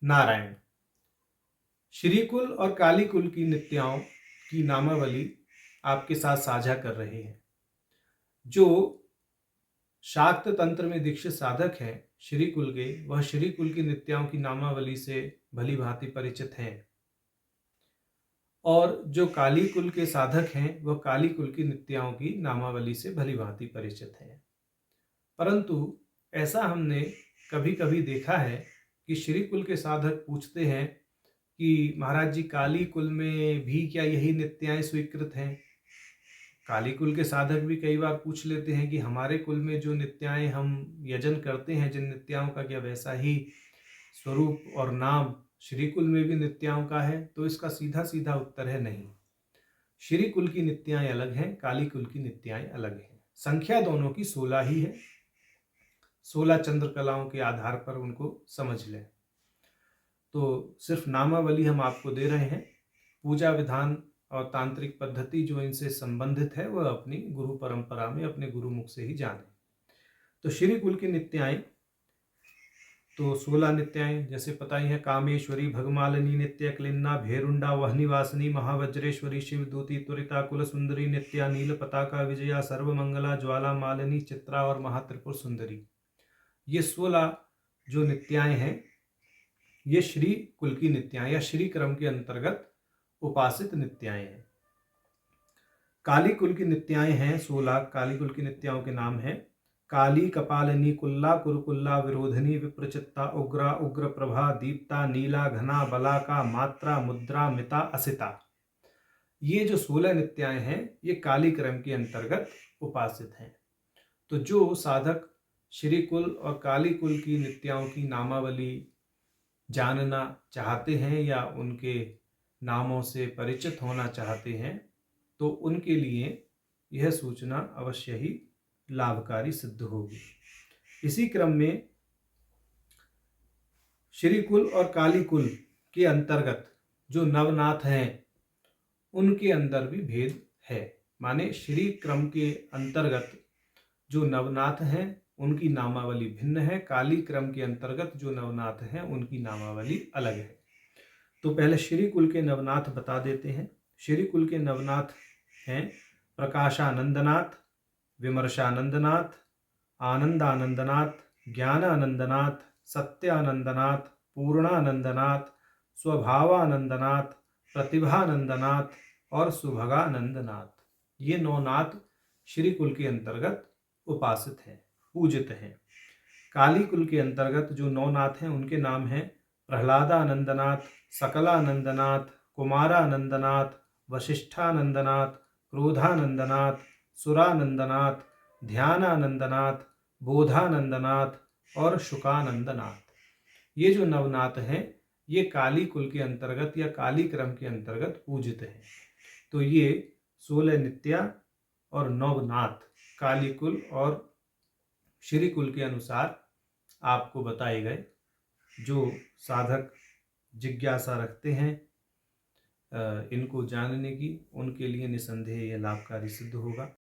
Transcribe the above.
नारायण। श्री कुल और काली कुल की नित्याओं की नामावली आपके साथ साझा कर रहे हैं। जो शाक्त तंत्र में दीक्षित साधक हैं श्री कुल के, वह श्री कुल की नित्याओं की नामावली से भली भांति परिचित हैं, और जो काली कुल के साधक हैं वह काली कुल की नित्याओं की नामावली से भली भांति परिचित हैं। परंतु ऐसा हमने कभी कभी देखा है कि श्री कुल के साधक पूछते हैं कि महाराज जी, काली कुल में भी क्या यही नित्याएं स्वीकृत हैं? काली कुल के साधक भी कई बार पूछ लेते हैं कि हमारे कुल में जो नित्याएं हम यजन करते हैं, जिन नित्याओं का क्या वैसा ही स्वरूप और नाम श्री कुल में भी नित्याओं का है? तो इसका सीधा सीधा उत्तर है नहीं। श्री कुल की नित्याएं अलग हैं, काली कुल की नित्याएं अलग हैं। संख्या दोनों की 16 ही है। 16 चंद्रकलाओं के आधार पर उनको समझ लें। तो सिर्फ नामावली हम आपको दे रहे हैं। पूजा विधान और तांत्रिक पद्धति जो इनसे संबंधित है वह अपनी गुरु परंपरा में अपने गुरुमुख से ही जाने। तो श्री कुल की नित्याएं तो 16 नित्याएं जैसे पता ही है। कामेश्वरी, भगमालिनी, नित्य क्लिन्ना, भेरुंडा, वहनिवासिनी, महावज्रेश्वरी, शिवदूती, त्वरिता, कुल सुंदरी, नित्या, नील पताका, विजया, सर्वमंगला, ज्वाला मालिनी, चित्रा और महात्रिपुर सुंदरी। ये 16 जो नित्याएं हैं ये श्री कुल की नित्याएं या श्री क्रम के अंतर्गत उपासित नित्याएं हैं। काली कुल की नित्याएं हैं 16। काली कुल की नित्याओं के नाम हैं काली, कपालिनी, कुल्ला, कुरुकुल्ला, विरोधिनी, विप्रचित्ता, उग्रा, उग्र प्रभा, दीप्ता, नीला, घना, बलाका, मात्रा, मुद्रा, मिता, असिता। ये जो 16 नित्याएं हैं ये काली क्रम के अंतर्गत उपासित हैं। तो जो साधक श्री कुल और काली कुल की नित्याओं की नामावली जानना चाहते हैं या उनके नामों से परिचित होना चाहते हैं, तो उनके लिए यह सूचना अवश्य ही लाभकारी सिद्ध होगी। इसी क्रम में श्री कुल और काली कुल के अंतर्गत जो नवनाथ हैं उनके अंदर भी भेद है। माने श्री क्रम के अंतर्गत जो नवनाथ हैं उनकी नामावली भिन्न है, काली क्रम के अंतर्गत जो नवनाथ हैं उनकी नामावली अलग है। तो पहले श्री कुल के नवनाथ बता देते हैं। श्री कुल के नवनाथ हैं प्रकाशानंदनाथ, विमर्शानंदनाथ, आनंदानंदनाथ, ज्ञानानंदनाथ, सत्यानंदनाथ, पूर्णानंदनाथ, स्वभावानंदनाथ, प्रतिभानंदनाथ और सुभगानंदनाथ। ये 9 नाथ श्री कुल के अंतर्गत उपासित हैं, पूजित हैं। काली कुल के अंतर्गत जो 9 नाथ हैं उनके नाम हैं प्रहलादानंदनाथ, सकलानंदनाथ, कुमारानंदनाथ, वशिष्ठानंदनाथ, क्रोधानंदनाथ, सुरानंदनाथ, ध्यानानंदनाथ, बोधानंदनाथ और शुकानंदनाथ। ये जो नवनाथ हैं ये काली कुल के अंतर्गत या काली क्रम के अंतर्गत पूजित हैं। तो ये 16 नित्या और नवनाथ काली कुल और श्री कुल के अनुसार आपको बताए गए। जो साधक जिज्ञासा रखते हैं इनको जानने की, उनके लिए निसंदेह यह लाभकारी सिद्ध होगा।